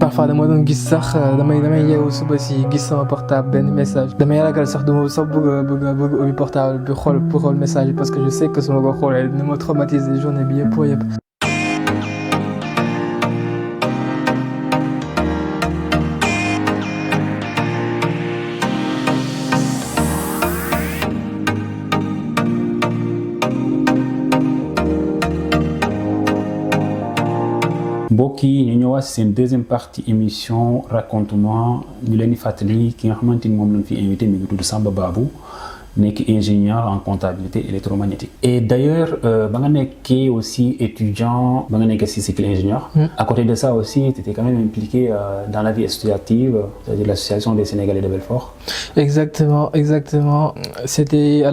parfois dama doon gis sax damay yeewu suba si gis sama portable benn message damay ragal sax duma sax bëgg ubbi portable bi xool pour xool message parce que je sais que su ma ko xoolee dina ma traumatiser journée bi yëpp. mbokk yi ñu ñëwaat si seen deuxième partie émission raconte-moi ñu leen di fàttali ki nga xamante ni moom lañ fi invité mi ngi tudd Samba Babou nekk ingénieur en comptabilité électromagnétique. Et d'ailleurs ba nga nekkee aussi étudiant ba nga nekkee si cycle ingénieur. À côté de ça aussi tu étais quand même impliqué dans la vie associative, c'est-à-dire l'association des Sénégalais de Belfort. Exactement. C'était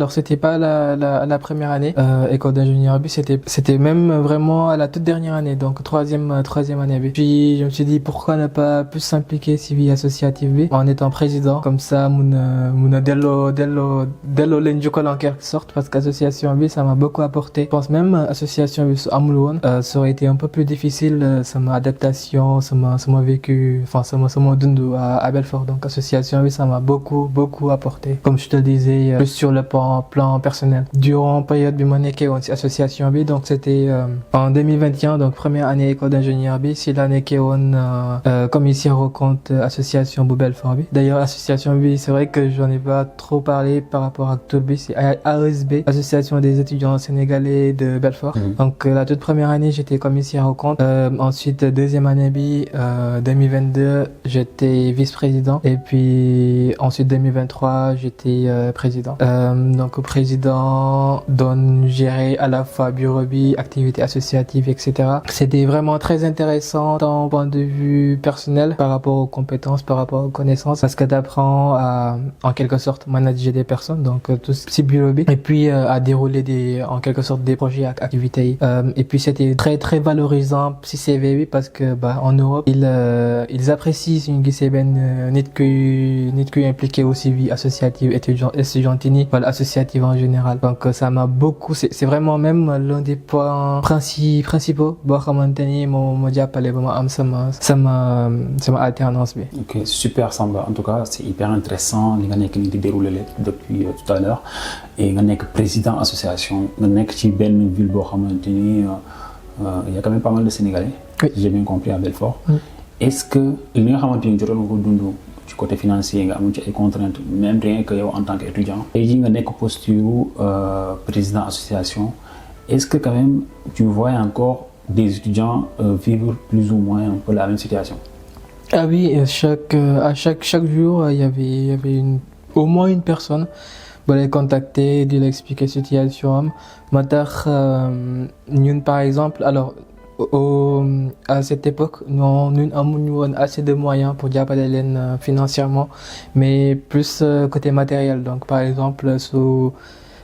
pas la première année école d'ingénieur bi, c'était même vraiment à la toute dernière année, donc troisième année bi. Puis je me suis dit pourquoi ne pas plus s'impliquer si vie associative bi en étant président, comme ça mun a delloo leen jukkal en quelque sorte, parce qu'association bi ça m'a beaucoup apporté. Je pense même association bi su amul woon ça aurait été un peu plus difficile sama adaptation, sama vécu, enfin sama dund à Belfort. Donc association bi ça m'a beaucoup apporté, comme je te disais, plus sur le plan personnel. Durant période bi ma nekkee woon ci association bi, donc c'était en 2021, donc première année école d'ingénieur bi, si la nekkee woon commissaire aux comptes association bu Belfort bi. D'ailleurs association bi c'est vrai que j'en ai pas trop parlé par rapport à tur bi, c'est AESB, association des étudiants sénégalais de Belfort. Donc la toute première année j'étais commissaire aux comptes, ensuite deuxième année bi 2022 j'étais vice-président, et puis ensuite 2023 j'étais président. Donc président doon gérer à la fois bureau bi, activités associatives, etc. C'était vraiment très intéressant d'un point de vue personnel par rapport aux compétences, par rapport aux connaissances, parce que t'apprends à en quelque sorte manager des personnes, donc tout ce bureau bi, et puis à dérouler en quelque sorte des projets activités. Et puis c'était très valorisant si CV bi, parce que en Europe ils apprécient suñu gisee benn nit kuy impliqué aussi vie associative étudiantine, voilà, associative en général. Donc ça m'a beaucoup, c'est vraiment même l'un des points principaux boo xamante ni moo jàppale ba ma am sama alternance bi. Ok, super Samba, en tout cas c'est hyper intéressant li nga nekk ni di dérouler depuis tout à l'heure, et nga nekk président association, nga nekk ci benn ville boo xamante ni il y a quand même pas mal de Sénégalais. Oui. J'ai bien compris à Belfort. Est-ce que li nga xamante ni jotoon nga ko dund ci côté financier nga amoon ci ay contraintes, même rien que yow en tant qu'étudiant, tey jii nga nekk posture président association, est-ce que quand même tu vois encore des étudiants vivre plus ou moins un peu la même situation? Ah oui, chaque jour il y avait au moins une personne ba lay contacter di la expliquer situation am. moo tax ñun par exemple, alors à cette époque ñun amuñu woon assez de moyens pour jàppale leen financièrement, mais plus côté matériel. Donc par exemple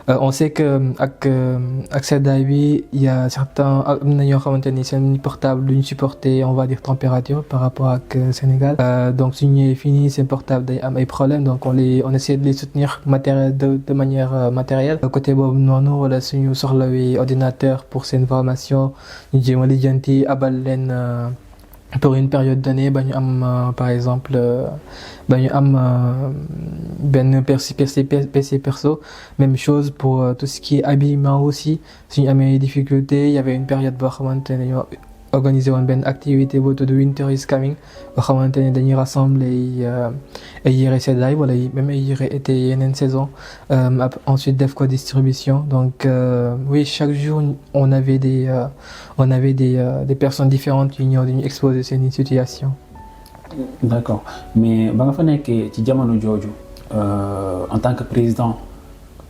on sait que ak seddaay bi il y a certains am na ñoo xamante ni seen portable duñ supporter, on va dire, température par rapport ak Sénégal. Donc suñu ñëwee fii nii seen portable day am ay problèmes, donc on essaie de les soutenir de manière matérielle. Côté boobu noonu, wala suñu soxlawee ordinateur pour seen formation ñu jéem a lijjanti abal leen pour une période donnée ba ñu am par exemple ba ñu am benn PC perso. Même chose pour tout ce qui est habillement aussi, suñu amee difficulté. Il y avait une période boo xamante ne ñoo organisé woon benn activité boo tudd Winter is Coming, boo xamante ne dañuy rassembler ay yére seddaay wala même ay yére été yeneen saison, ensuite def ko distribution. Donc oui, chaque jour on avait des personnes différentes yu ñëw di ñu exposer seen situation. D'accord, mais ba nga fa nekkee ci jamono jooju en tant que président,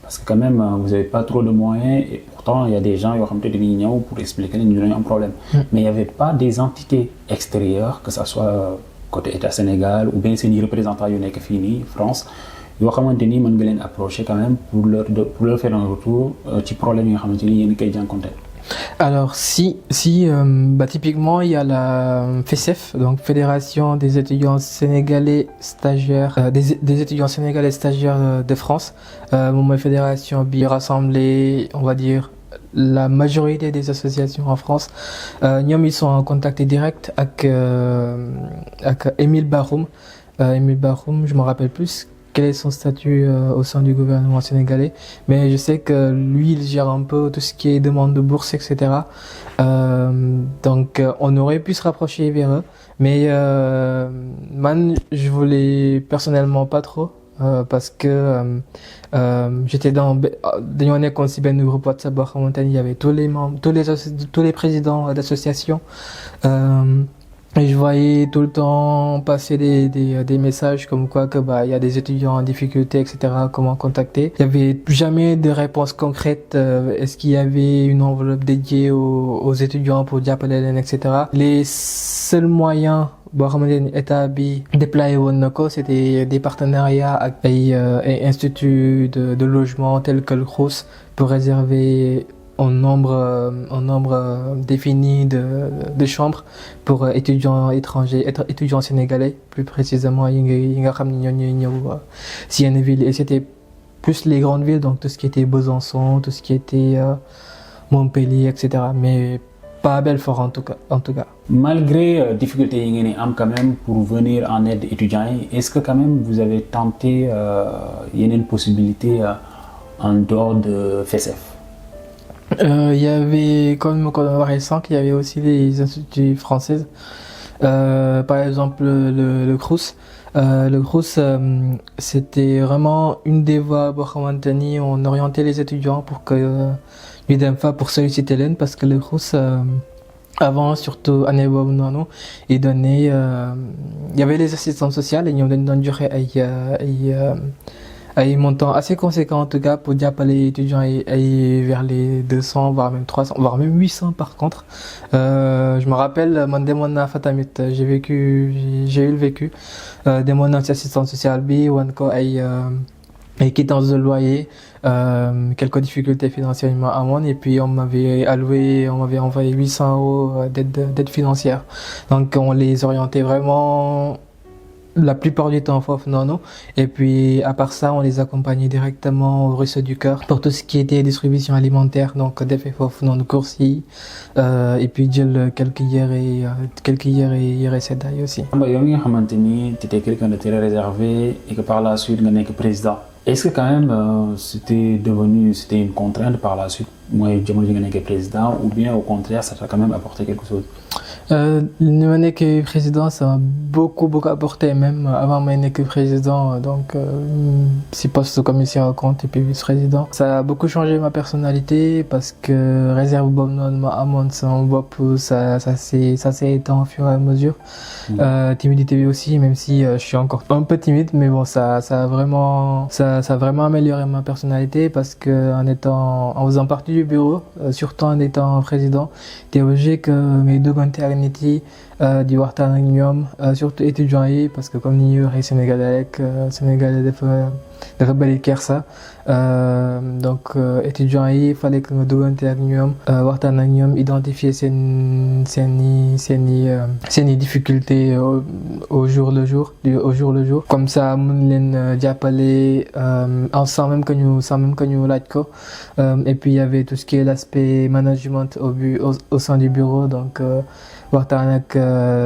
parce que quand même vous avez pas trop de moyens, et pourtant il y a des gens yoo xam te dañuy ñëw pour expliquer ñu dañu am problème. Mais il y avait pas des entités extérieures, que ça soit côté État Sénégal ou bien seen représentants yu nekk fii nii France, yoo xamante ni mën nga leen approcher quand même pour leur faire un retour ci problème yi nga xamante ni yéen koy jànkonteel? Alors si typiquement il y a la FESEF, donc Fédération des étudiants sénégalais stagiaires, des étudiants sénégalais stagiaires de France. Moom mooy fédération bi rassemblé, on va dire, la majorité des associations en France, ils sont en contact direct avec Émile Baroum. Émile Baroum, je me rappelle plus quel est son statut au sein du gouvernement sénégalais, mais je sais que lui, il gère un peu tout ce qui est demande de bourse, etc. Donc, on aurait pu se rapprocher vers eux, mais je voulais personnellement pas trop. Parce que j'étais dañoo nekkoon ci benn groupe WhatsApp boo xamante ni il y avait tous les membres, tous les présidents d'associations. Et je voyais tout le temps passer des messages comme quoi que il y a des étudiants en difficulté, etc. Comment contacter. Il y avait jamais de réponse concrète. Est-ce qu'il y avait une enveloppe dédiée aux étudiants pour jàppale leen, etc. Les seuls moyens boo xamante ni état bi déployé woon na ko, c'était des partenariats ak ay instituts de logement tels que le Crous pour réserver un nombre défini de chambres pour étudiants étrangers, étudiants sénégalais, plus précisément yi nga xam ne ñoo ñuy ñëw si yenn ville. Et c'était plus les grandes villes, donc tout ce qui était Besançon, tout ce qui était Montpellier, etc. Mais pas à Belfort en tout cas. Malgré difficultés yi ngeen am quand même pour venir en aide étudiants yi, est-ce que quand même vous avez tenté yeneen possibilité en dehors de FESEF? Il y avait, comme on va récent, il y avait aussi les instituts françaises. Par exemple, le Crous. Le Crous, c'était vraiment une des voies boo xamante ni on orientait les étudiants pour que ñu dem fa pour solliciter leen, parce que le Crous avant, surtout année boobu noonu, il donnait il y avait les assistantes sociales et ñoom dañ doon joxe ay montants assez conséquents en tout cas pour jàppale étudiants ay vers les 200 voire même 300 voire même 800 par contre. Je me rappelle man demoon naa fa tamit, j'ai eu le vécu, demoon naa ci assistance sociale bi wan ko ay quittances de loyer, quelques difficultés financièrement amoon, et puis on m'avait envoyé 800 € d'aide financière. Donc on les orientait vraiment la plupart du temps foofu noonu, et puis à part ça on les accompagnait directement au Ruisseau du Cœur pour tout ce qui était distribution alimentaire, donc defee foofu noonu courses yi, et puis jël quelques yére seddaay aussi. Yow mi nga xamante ni t'étais quelqu'un de très réservé et que par la suite nga nekk président, est-ce que quand même c'était une contrainte par la suite mooy jamono ji nga nekk président, ou bien au contraire ça t'a quand même apporté quelque chose? Ni ma nekkee président, ça m'a beaucoup apporté, même avant may nekk président, donc si poste commissaire aux comptes et puis vice-président. Ça a beaucoup changé ma personnalité parce que réserve boobu noonu ma amoon sama bopp, ça s'est éteint au fur et à mesure. Timidité bi aussi, même si je suis encore un peu timide, mais bon ça a vraiment amélioré ma personnalité, parce que en faisant partie du bureau, surtout en étant président, t'es obligé que ngay duggante ak nit yi di waxtaan ak ñoom, surtout étudiants yi, parce que comme ni ñuy waxee sénégalais rek, sénégalais dafa bari kersa, donc étudiants yi fallait que nga duggante ak ñoom, waxtaan ak ñoom, identifier seeni difficultés au jour le jour, comme ça mën leen jàppale sans même que ñu laaj ko. Et puis il y avait tout ce qui est l'aspect management au sein du bureau, donc waxtaan ak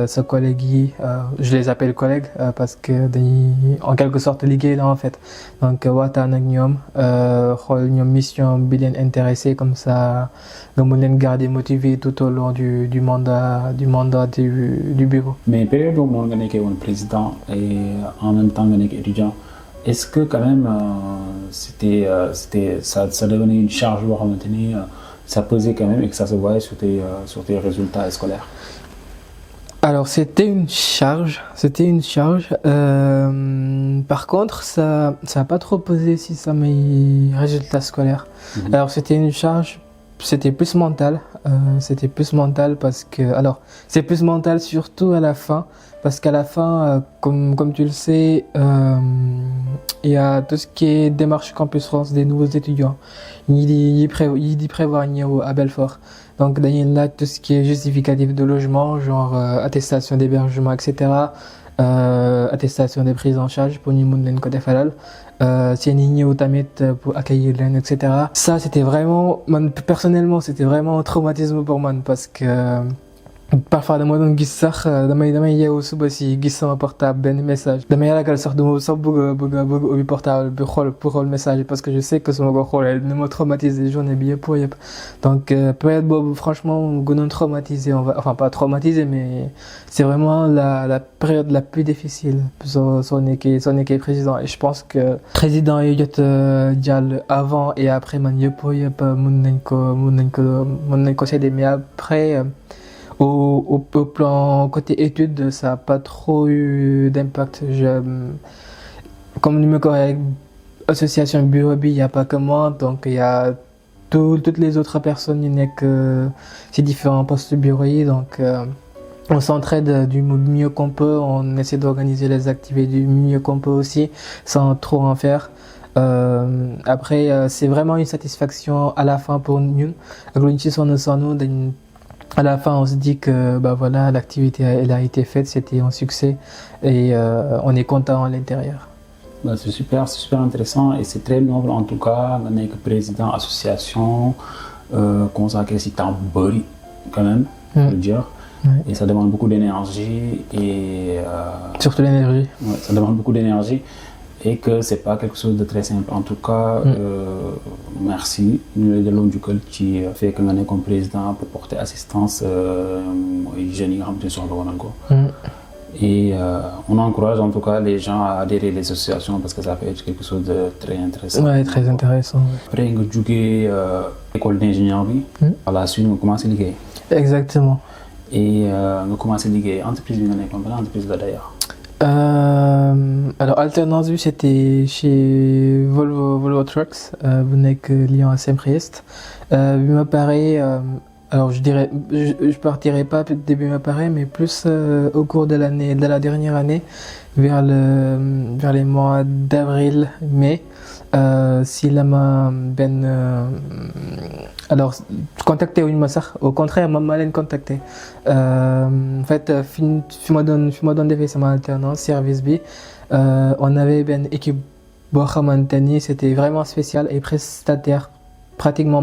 sa collègue yi, je les appelle collègues parce que dañuy en quelque sorte liggéey la en fait, donc waxtaan ak ñoom, xool ñoom mission bi leen intéressé, comme ça nga mën leen garder motivé tout au long du mandat du bureau. Mais période boobu noonu nga nekkee woon président et en même temps nga nekk étudiant, est-ce que quand même c'était ça devenait une charge boo xamante ni ça pesait quand même et que ça se voyait sur tes résultats scolaires? Alors c'était une charge. Par contre, ça a pas trop pesé sur mes résultats scolaires. Alors c'était une charge, c'était plus mental. Parce que, alors c'est plus mental surtout à la fin, parce qu'à la fin, comme tu le sais, il y a tout ce qui est démarche Campus France des nouveaux étudiants. Il dit prévoir ñëw à Belfort. Donc dañuy laaj tout ce qui est justificatif de logement, genre attestation d'hébergement, etc. attestation de prise en charge pour ñu mun leen ko defalal seen i ñëw tamit pour accueillir leen et cetera. Ça c'était vraiment man personnellement c'était vraiment un traumatisme pour man parce que parfois dama doon gis sax damay yeewu suba si gis sama portable benn message damay ragal sax duma sax bëgg ubbi portable bi xool message parce que je sais que su ma ko xoolee dina ma traumatiser journée bi yëpp donc période boobu franchement mu gënoon traumatiser enfin pas traumatiser mais c'est vraiment la période la plus difficile soo nekkee président et je pense que président yi jot jàll avant et après man yëpp mën nañ ko céder mais après au plan côté études, ça n'a pas trop eu d'impact. Comme je me connais avec l'association Bureau B, il n'y a pas que moi, donc il y a toutes les autres personnes qui sont que ces différents postes de bureau. Donc on s'entraide du mieux qu'on peut, on essaie d'organiser les activités du mieux qu'on peut aussi, sans trop en faire. Après, c'est vraiment une satisfaction à la fin pour nous. À la fin, on se dit que voilà, l'activité elle a été faite, c'était un succès et on est content à l'intérieur. C'est super intéressant et c'est très noble en tout cas. On est président association consacré si temps bari quand même, je veux dire. Ouais. Et ça demande beaucoup d'énergie et surtout l'énergie. Ouais, ça demande beaucoup d'énergie. Et que c'est pas quelque chose de très simple. En tout cas, merci. Nous de l'homme du col qui fait que nous sommes comme président pour porter assistance aux jeunes qui sont Et on encourage en tout cas les gens à adhérer aux associations parce que ça peut être quelque chose de très intéressant. Ouais, très intéressant. Après, nous avons joué l'école d'ingénieur. Par la suite, nous avons commencé à liguer. Exactement. Et nous avons commencé à liguer. Entreprise, nous avons compris l'entreprise d'ailleurs. Alors alternance bi c'était chez Volvo Trucks bu nekk Lyon à Saint-Priest bi ma pare alors je partirai pas début ma pare mais plus au cours de l'année de la dernière année vers les mois d'avril mai si la ma alors contacté wuñ ma sax au contraire ma leen contacté en fait fi ma doon defee sama alternance service bi on avait benn équipe boo xamante ni c'était vraiment spécial et prestataire pratiquement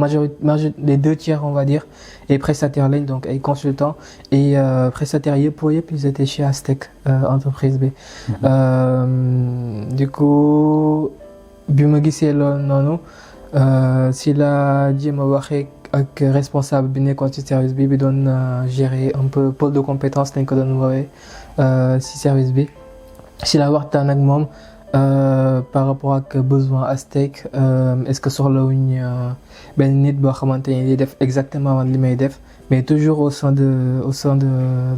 les 2 tiers on va dire et prestataires lañ donc ay consultants et prestataires yëpp ils étaient chez Aztec entreprise bi du coup bi ma gisee loolu noonu si la jéem a waxee ak responsable bi nekkoon ci service bi doon gérer un peu pôle de compétences lañ ko doon woowee ci service bi si la waxtaan ak moom par rapport ak besoin Aztec est-ce que soxlawuñ benn nit boo xamante ni di def exactement li may def mais toujours au sein de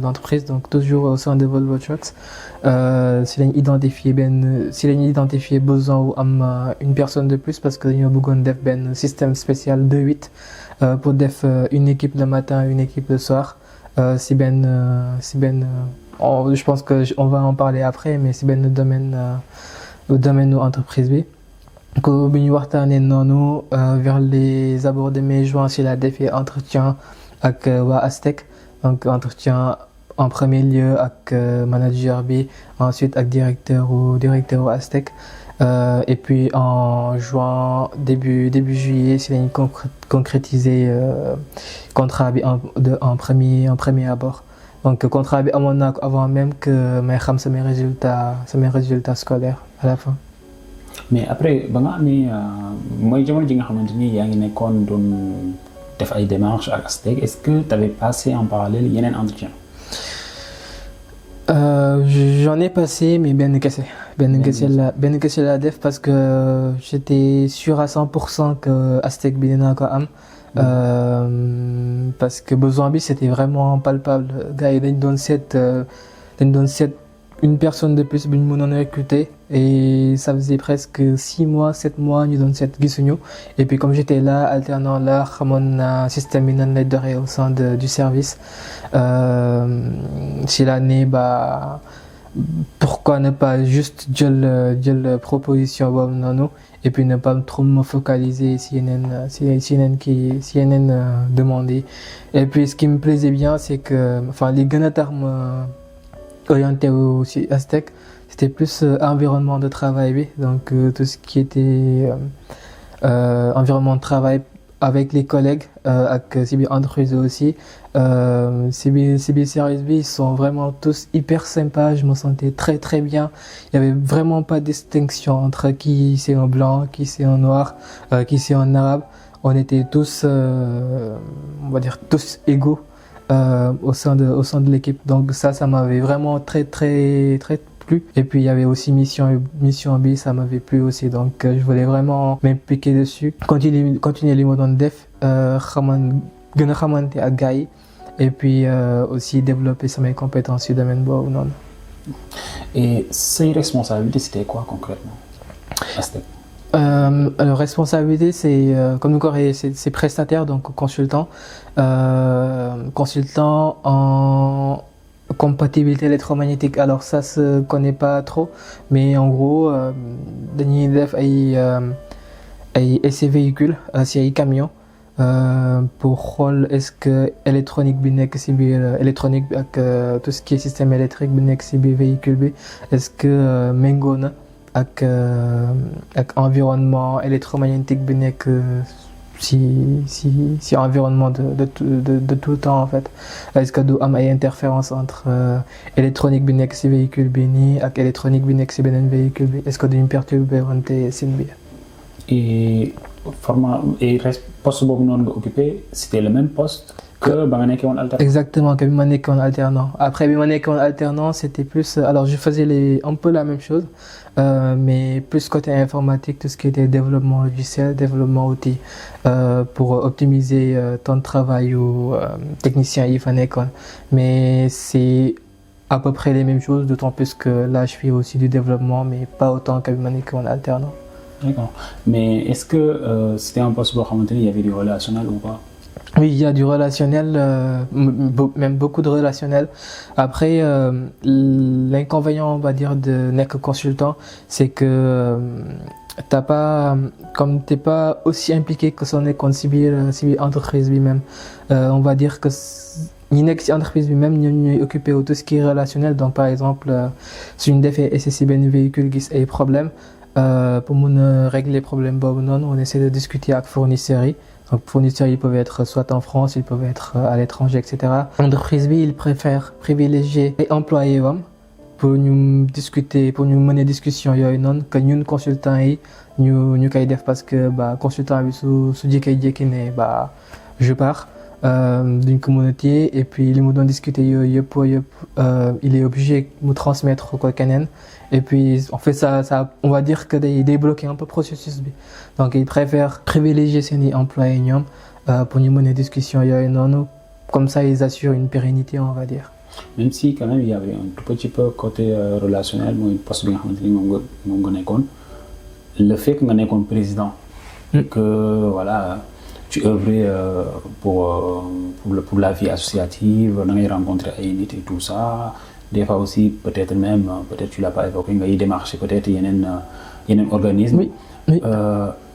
l'entreprise donc toujours au sein de Volvo Trucks si lañ identifier besoin wu am une personne de plus parce que dañoo bëggoon def benn système spécial 2-8 pour def une équipe le matin une équipe le soir si benn je pense que on va en parler après mais si benn domaine entreprise bi ko bi ñu waxtaanee noonu vers les abords de mai-juin si la defee entretien ak waa Aztec donc entretien en premier lieu avec manager B, ensuite avec directeur Aztec et puis en juin début juillet c'est lañu concrétiser contrat bi en premier abord donc contrat bi amoon naa ko avant même que may xam samay résultats scolaires à la fin. Mais après ba nga amee mooy jamono ji nga xamante ni yaa ngi nekkoon doon def ay démarches ak Aztec est-ce que tu avais passé en parallèle yeneen entretien? J'en ai passé mais benn kese la def parce que j'étais sûr à 100% que Aztec bi dinaa ko am parce que besoin bi c'était vraiment palpable gars yi dañ doon seet une personne de plus bu ñu mënoon recruter et ça faisait presque 6 mois 7 mois ñu doon seet gisuñu et puis comme j'étais là alternant là xamoon naa système bi nan lay doxee au sein du service si l'année pourquoi ne pas juste jël proposition boobu noonu et puis ne pas trop me focaliser si yeneen demande yi et puis ce qui me plaisait bien c'est que enfin li gën a tax orienté aussi Aztec. C'était plus environnement de travail, oui. Donc tout ce qui était environnement de travail avec les collègues, avec CB entreprise aussi. CB Service B, ils sont vraiment tous hyper sympas. Je me sentais très très bien. Il n'y avait vraiment pas de distinction entre qui c'est un blanc, qui c'est un noir, qui c'est un arabe. On était tous, on va dire tous égaux au sein de l'équipe. Donc ça m'avait vraiment très très très plu. Et puis il y avait aussi mission B, ça m'avait plu aussi. Donc je voulais vraiment m'impliquer dessus. Continuer les modes en def, gën a xamante ak gars yi. Et puis aussi développer mes compétences sur le domaine boobu noonu. Et ces responsabilités, c'était quoi concrètement? Alors, responsabilité, c'est comme nous c'est prestataire, donc consultant. Consultant en compatibilité électromagnétique. Alors ça se connaît pas trop, mais en gros, dañuy def ay essais véhicules, si ay camions. Pour xool est-ce que électronique bi nekk ci biir électronique bi ak tout ce qui est système électrique bi nekk ci biir véhicule bi est-ce que méngoo na ak environnement électromagnétique bi nekk si environnement de tout le temps en fait. Est-ce que du am ay interférence entre électronique bi nekk ci véhicule bi nii ak électronique bi nekk ci beneen véhicule bi est-ce que duñu perturber wante seen biir. Et poste boobu noonu nga occupé, c'était le même poste que ba nga nekkee woon alternant? Exactement, que bi ma nekkee woon alternant. Après bi ma nekkee woon alternant, c'était plus alors je faisais un peu la même chose, mais plus côté informatique, tout ce qui était développement logiciel, développement outils, pour optimiser temps de travail aux techniciens yi fa nekkoon. Mais c'est à peu près les mêmes choses, d'autant plus que là je fais aussi du développement, mais pas autant que bi ma nekkee woon alternant. D'accord. Mais est-ce que c'était un poste boo xamante ni il y avait du relationnel ou pas? Oui, il y a du relationnel, même beaucoup de relationnel. Après, l'inconvénient, on va dire, de nekk consultant, c'est que t'es pas aussi impliqué que son nekkoon ci biir entreprise bi même. On va dire que ñi nekk ci entreprise bi même ñoom ñooy occupé wu tout ce qui est relationnel. Donc par exemple, suñu defee essai ci benn véhicule gis ay problèmes. Pour régler les problèmes boobu noonu, on essaie de discuter avec fournisseurs yi. Donc fournisseurs ils peuvent être soit en France, ils peuvent être à l'étranger, etc. Entreprise bi il préfère privilégier ay employés wam pour ñu discuter, pour ñu mener discussion yooyu noonu que ñun consultants yi ñu koy def parce que consultant bi su jékki-jékki ne je pars. Duñ ko mën a téye et puis li mu doon discuter yooyu yëpp il est obligé de transmettre ko keneen et puis en fait ça on va dire que day bloquer un peu processus bi donc il préfère privilégier seeni employés ñoom pour ñu mener discussion yooyu noonu comme ça ils assurent une pérennité on va dire. Même si quand même il y avait un tout petit peu côté relationnel mooy poste bi nga xamante ni moom nga nekkoon le fait que nga nekkoon président que voilà tu œuvrais pour la vie associative, da ngay rencontrer ay nit et tout ça. Des fois aussi peut-être tu l'as pas évoqué ngay démarcher peut-être yeneen organisme. Oui. Oui.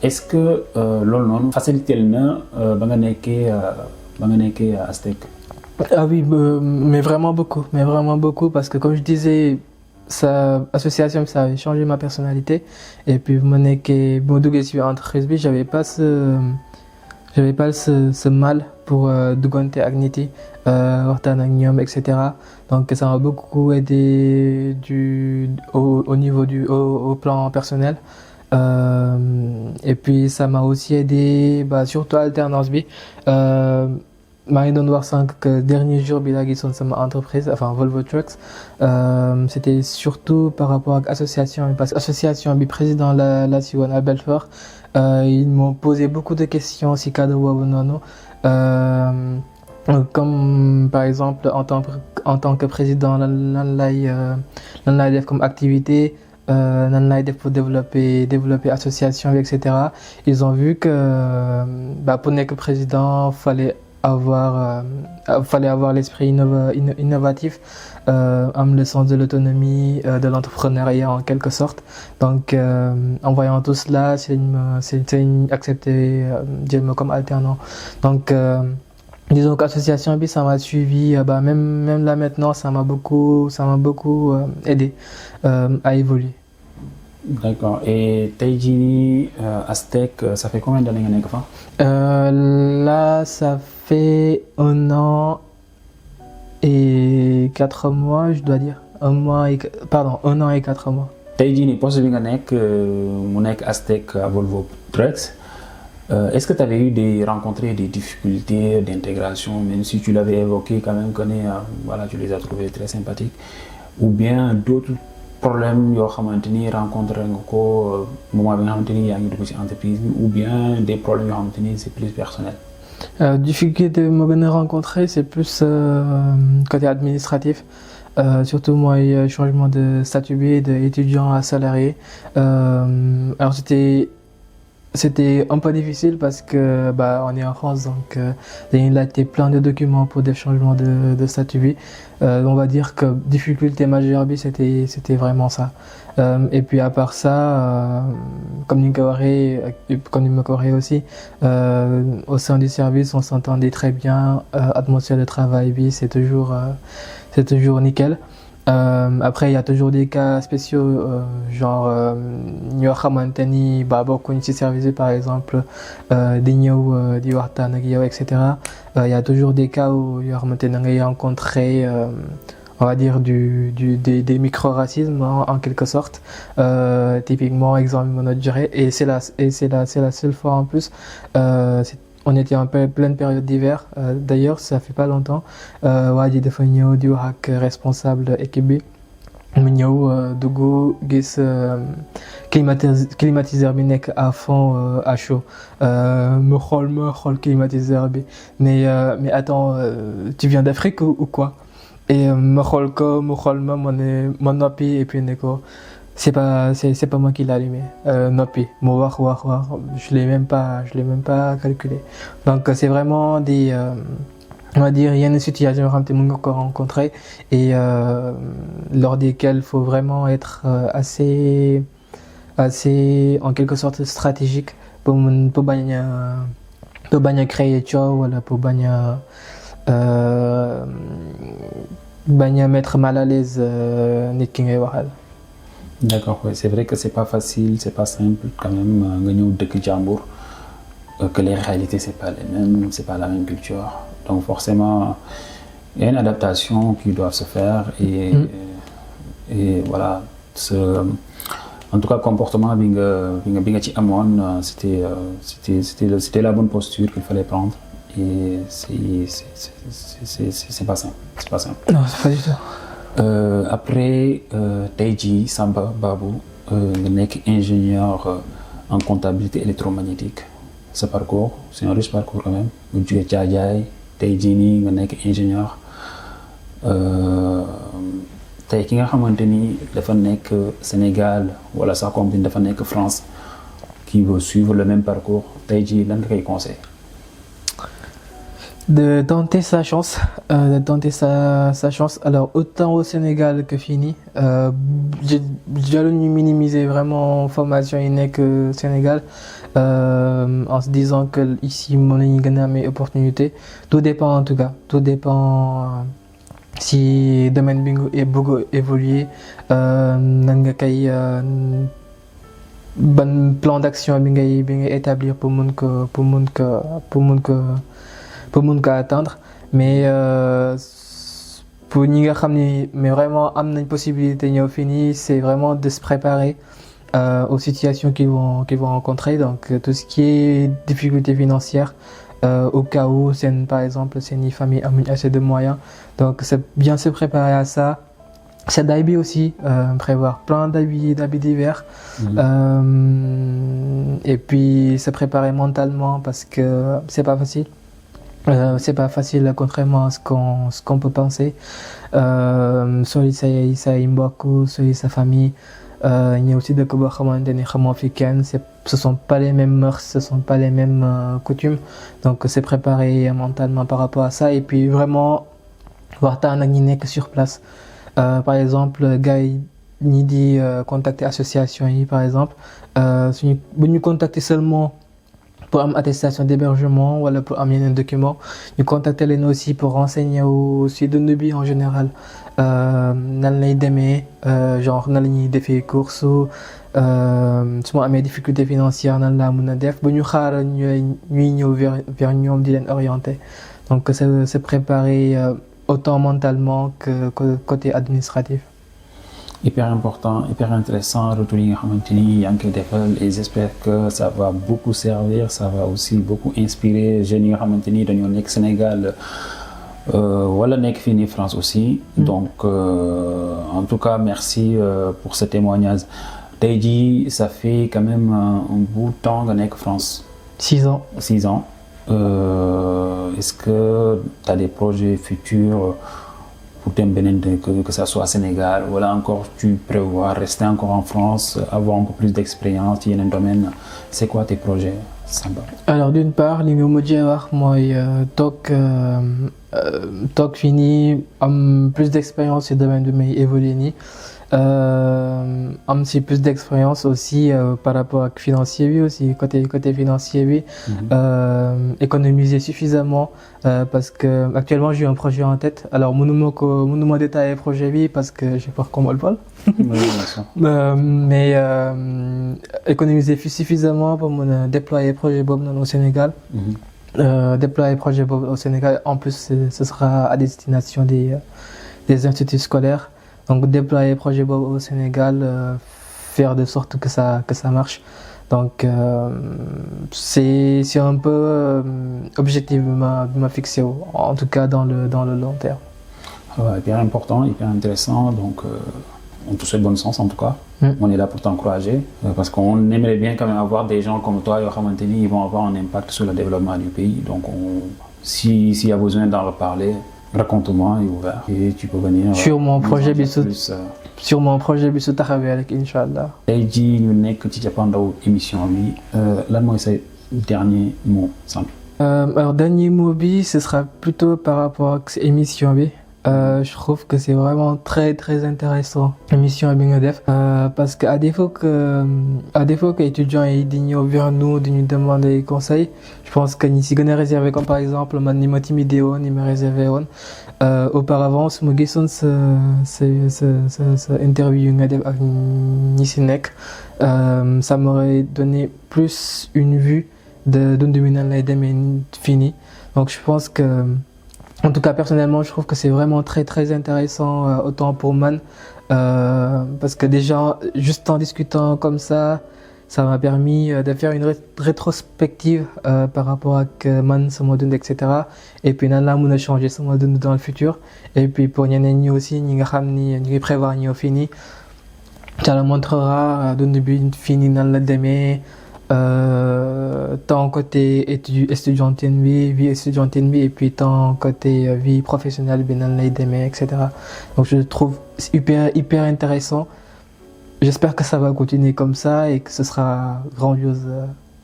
Est-ce que loolu noonu facilité na ba nga nekkee Aztec? Ah oui, mais vraiment beaucoup parce que comme je disais association ça avait changé ma personnalité et puis bu ma duggee ci entreprise bi j'avais pas ce mal pour duggante ak nit yi waxtaan ak ñoom etc. Donc ça m'a beaucoup aidé au niveau au plan personnel et puis ça m'a aussi aidé surtout alternance bi maa ngi doon wax sànq que dernier jour bi laa gisoon sama entreprise enfin Volvo Trucks c'était surtout par rapport ak association parce que association bi président la si woon à Belfort. Ils m'ont posé beaucoup de questions si cadre boobu noonu comme par exemple en tant que président lan lay def comme activité nan lay def pour développer association bi etc. Ils ont vu que pour nekk président fallait avoir l'esprit innovatif, am le sens de l'autonomie, de l'entrepreneuriat en quelque sorte. Donc en voyant tout cela, c'est accepté jël ma comme alternant. Donc disons qu'association bi ça m'a suivi bah même là maintenant ça m'a beaucoup aidé à évoluer. D'accord. Et tey jii nii Aztec ça fait combien d'années nga nekk fa? Là ça fait 1 an et 4 mois je dois dire 1 an et 4 mois. tey jii nii poste bi nga nekk mu nekk Aztec à Volvo Trucks. Est-ce que tu avais rencontré des difficultés d'intégration, même si tu l'avais évoqué quand même, voilà, tu les as trouvés très sympathiques, ou bien d'autres problèmes yoo xamante ni rencontré nga ko moment bi nga xamante ni yaa ngi dugg ci entreprise bi, ou bien des problèmes yoo xamante ni c'est plus personnel? Difficulté ma gën a rencontré c'est plus côté administratif. Surtout moi changement de statut bi d'étudiant à salarié. Alors c'était un peu difficile parce que bah on est en France donc il a été plein de documents pour des changements de statut vie. On va dire que difficulté majeure bi c'était vraiment ça. Et puis à part ça comme ni ma ko waxee aussi au sein du service on s'entendait très bien. Atmosphère de travail bi c'est toujours nickel. Après il y a toujours des cas spéciaux genre ñoo xamante ni bah bokkuñ ci service bi par exemple di ñëw di waxtaan ak yow et cetera. Il y a toujours des cas où yoo xamante ne ngay rencontrer on va dire des micro-racismes en quelque sorte. Typiquement exemple mën a joxe et c'est la seule fois en plus. On était en pleine période d'hiver. D'ailleurs ça fait pas longtemps waa ji dafa ñëw di wax ak responsable équipe bi mu ñëw dugg gis climatiseur bi nekk à fond à chaud. ma xool climatiseur bi mais attends tu viens d'Afrique ou quoi? Et ma noppi et puis ne ko c'est pas moi qui l'ai allumé. Noppi mu wax je l'ai même pas calculé. Donc c'est vraiment des on va dire yenn situation yoo xam te mën nga ko rencontrer et lors desquelles faut vraiment être assez en quelque sorte stratégique pour bañ a créer coow wala pour bañ a mettre mal à l'aise nit ki ngay waxal. D'accord, ouais. C'est vrai que c'est pas facile, c'est pas simple quand même nga ñëw dëkk jàmbur que les réalités c'est pas les mêmes, c'est pas la même culture. Donc forcément il y a une adaptation qui doit se faire et voilà en tout cas comportement bi nga ci amoon c'était la bonne posture qu'il fallait prendre et c'est pas simple. Non, c'est pas du tout. Après tey jii Samba Babou nga nekk ingénieur en comptabilité électromagnétique. Sa parcours c'est un riche parcours quand même nga jógee Thiadiaye tey jii nii nga nekk ingénieur tey ki nga xamante ni dafa nekk Sénégal wala sax comme dafa nekk France qui veut suivre le même parcours tey jii lan nga koy conseiller? De tenter sa chance, alors autant au Sénégal que fini. J'allais minimiser vraiment formation yi nekk Sénégal en se disant que ici mën nañu gën a amee opportunité. Tout dépend en tout cas, si domaine bi nga bëgg évoluer nan nga koy ban plan d'action bi ngay établir pour mën ko atteindre. Mais pour ñi nga xam ni mais vraiment am nañ possibilité ñëw fini c'est vraiment de se préparer aux situations qu'ils vont rencontrer. Donc tout ce qui est difficultés financières au cas où par exemple seen famille amuñ assez de moyens, donc c'est bien se préparer à ça. C'est d'habits aussi, prévoir plein d'habits d'hiver. Et puis se préparer mentalement parce que c'est pas facile. C'est pas facile contrairement à ce qu'on peut penser. Sori say mbokk, sori sa famille. Il y a aussi dëkk boo xamante ni xamoo fi kenn, ce sont pas les mêmes mœurs, ce sont pas les mêmes coutumes. Donc c'est préparer mentalement par rapport à ça et puis vraiment waxtaan ak ñi nekk sur place. Par exemple gars yi ñi di contacter association yi par exemple bu ñu contacter seulement pour am attestation d'hébergement wala pour am yeneen document ñu contacter leen aussi pour renseigner aussi dund bi en général nan lay demee genre nan la ñuy defee course su ma amee difficulté financière nan laa mën a def ba ñu xaaral ñuy ñëw vers ñoom di leen orienter donc se préparer autant mentalement que côté administratif. Hyper important, hyper intéressant, retour yi nga xamante ni yaa ngi koy defal et j'espère que ça va beaucoup servir, ça va aussi beaucoup inspirer jeunes yi nga xamante ni dañoo nekk Sénégal wala nekk fii nii France aussi. Donc en tout cas merci pour ce témoignage. Tey jii ça fait quand même un bout de temps nga nekk France. 6 ans. 6 ans. Est-ce que tu as des projets futurs pour dem beneen que ça soit Sénégal wala encore tu prévois rester encore en France, avoir un peu plus d'expérience ci yeneen domaine? C'est quoi tes projets, Samba? Alors d'une part li nga mujjee wax mooy toog fii nii am plus d'expérience ci domaine bi may évoluer nii am si plus d'expérience aussi par rapport ak financier bi aussi côté financier bi économiser suffisamment parce que actuellement j'ai un projet en tête alors mënuma détailler projet bi parce que j'ai peur qu'on me le vole. Mais économiser suffisamment pour mën a déployer projet boobu noonu au Sénégal. Déployer projet boobu au Sénégal en plus ce sera à destination des instituts scolaires. Donc déployer projet boobu au Sénégal, faire de sorte que ça marche. Donc c'est un peu objectif bi ma fixé en tout cas dans le long terme. Ouais, hyper important, hyper intéressant. Donc on te souhaite bonne chance en tout cas. On est là pour t'encourager parce qu'on aimerait bien quand même avoir des gens comme toi yoo xamante ni ils vont avoir un impact sur le développement du pays. Donc s'il y a besoin d'en reparler, raconte-moi, il est ouvert et tu peux venir. Sur mon projet bi su taxawee rek incha allah. Tey jii ñu nekk ci cappaandaw émission bi lan mooy sa dernier mot, Sam? Alors dernier mot bi ce sera plutôt par rapport ak émission bi. Je trouve que c'est vraiment très très intéressant émission bi nga def parce que à défaut que étudiants yi di ñëw vers nous di ñu demander conseil je pense que ñi si gën a réservé comme par exemple man ni ma timidé woon ni ma réservé woon auparavant su ma gisoon sa interview nga def ak ñi si nekk ça m'aurait donné plus une vue de dund bi nan lay demee fini donc je pense que en tout cas personnellement je trouve que c'est vraiment très très intéressant autant pour man parce que déjà juste en discutant comme ça m'a permis de faire une rétrospective par rapport à man sama dund etc et puis nan laa mën a changer sama dund dans le futur et puis pour ñeneen ñi aussi ñi nga xam ni ñu ngi prévoir ñëw fii nii ça la montrera dund bi fii nii nan la demee tant côté étudiantine bi vie étudiantine bi et puis tant côté vie professionnelle bi nan lay demee etc donc je trouve hyper intéressant j'espère que ça va continuer comme ça et que ce sera grandiose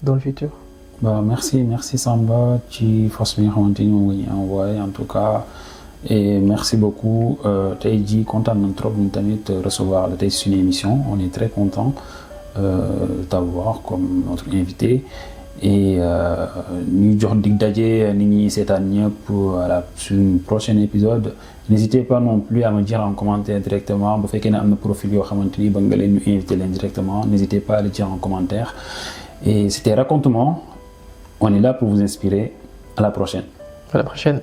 dans le futur. Bah merci Samba ci force bi nga xamante ni moom nga ñu envoyé en tout cas et merci beaucoup tey jii kontaan nañ trop ñu tamit recevoir la tey suñu émission on est très content t'avoir comme notre invité et ñu jox dig daje nit ñi seetaan ñëpp sur un prochain épisode. N'hésitez pas non plus à me dire en commentaire directement bu fekkee ne am na profil yoo xamante ni ba nga leen ñu invité leen directement n'hésitez pas à le dire en commentaire et c'était Raconte-moi on est là pour vous inspirer à la prochaine. À la prochaine.